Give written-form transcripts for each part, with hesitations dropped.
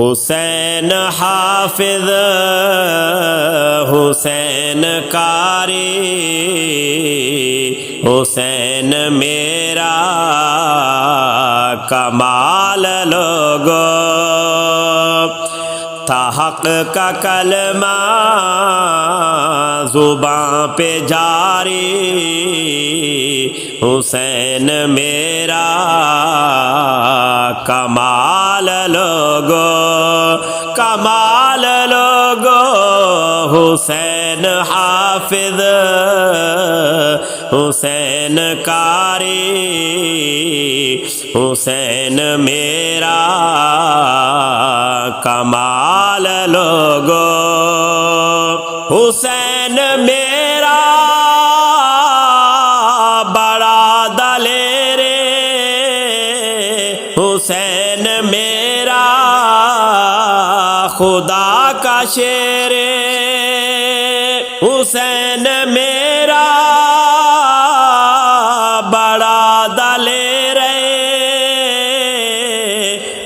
حسین حافظ حسین قاری حسین میرا کمال لوگو تھا حق کا کلمہ زباں پہ جاری حسین میرا کمال لوگو کمال لوگو حسین حافظ حسین قاری حسین میرا کمال لوگو حسین میرا بڑا دلیر حسین میرا خدا کا شیر حسین میرا بڑا دلیر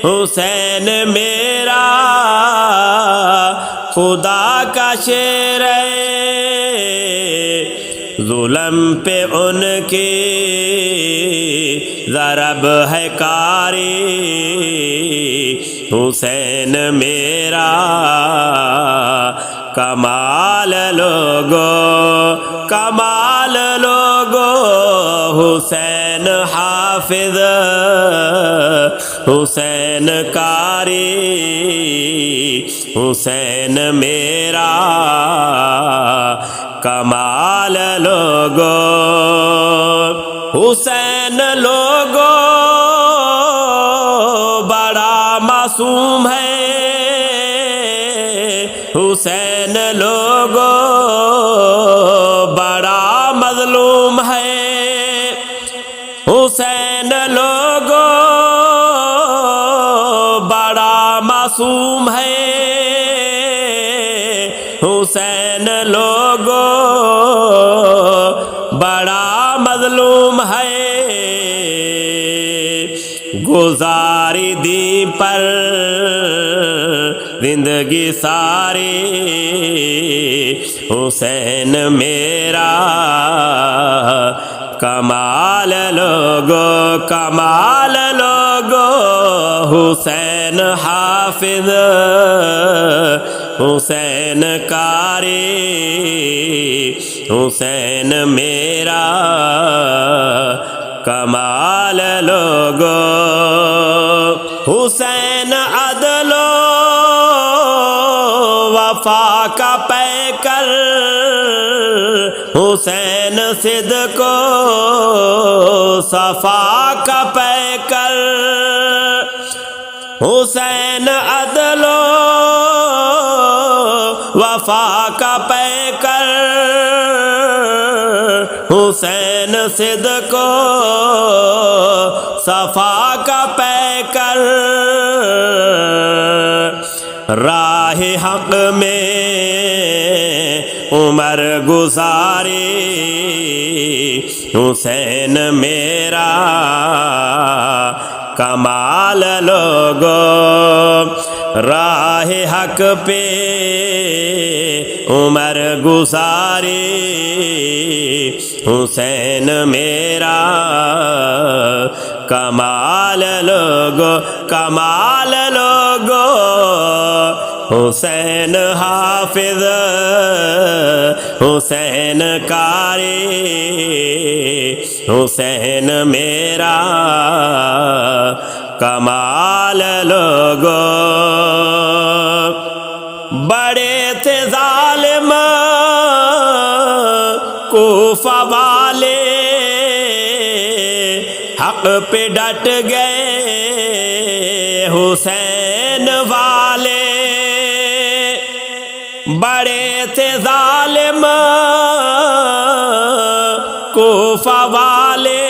حسین میرا خدا کا شیر ظلم پہ ان کی ضرب ہے کاری حسین میرا کمال لوگو کمال لوگو حسین حافظ حسین قاری حسین میرا کمال لوگو حسین لوگو بڑا معصوم ہے حسین لوگو بڑا مظلوم ہے حسین لوگو بڑا معصوم ہے حسین لوگو بڑا مظلوم ہے گزاری دی پر زندگی ساری حسین میرا کمال لوگو کمال لوگو حسین حافظ حسین قاری حسین میرا کمال لوگو حسین عدل و وفا کا پیکر حسین صدق و صفا کا پیکر حسین عدل و وفا کا پیکر حسین صدق و صفا کا پیکر راہ حق میں عمر گزاری حسین میرا کمال لوگو راہ حق پہ عمر گزاری حسین میرا کمال لوگو کمال لوگو حسین حافظ حسین قاری حسین میرا کمال لوگو بڑے تھے ظالم کوفہ والے حق پہ ڈٹ گئے حسین والے بڑے تھے ظالم کوفہ والے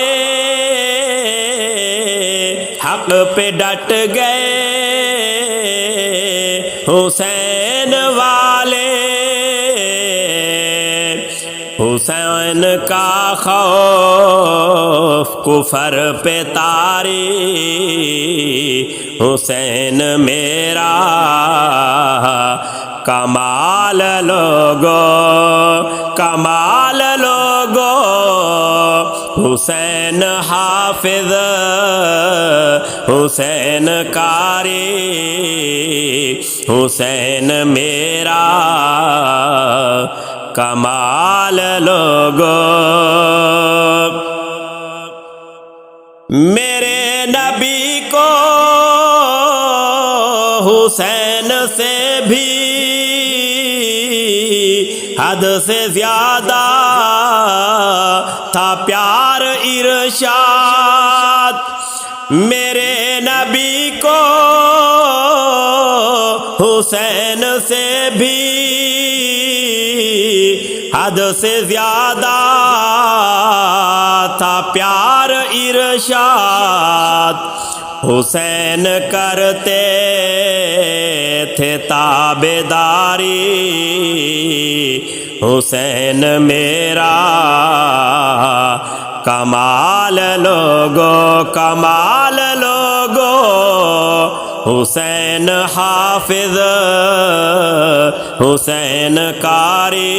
حق پہ ڈٹ گئے حسین والے حسین کا خوف کفر پہ طاری حسین میرا کمال لوگو کمال لوگو حسین حافظ حسین قاری حسین میرا کمال لوگو میرے نبی کو حسین سے بھی حد سے زیادہ تھا پیار ارشاد میرے نبی کو حسین سے بھی حد سے زیادہ تھا پیار ارشاد حسین کرتے تھے تابعداری حسین میرا کمال لوگو کمال لوگو حسین حافظ حسین قاری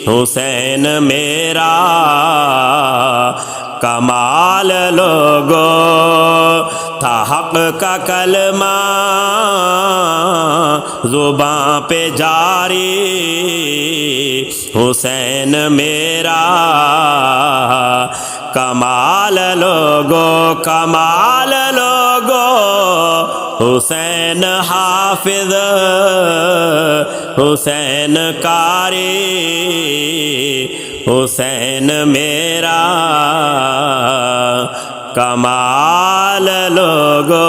حسین میرا کمال لوگو تھا حق کا کلمہ زباں پہ جاری حسین میرا کمال لوگو کمال لوگو حسین حافظ حسین قاری حسین میرا کمال لوگو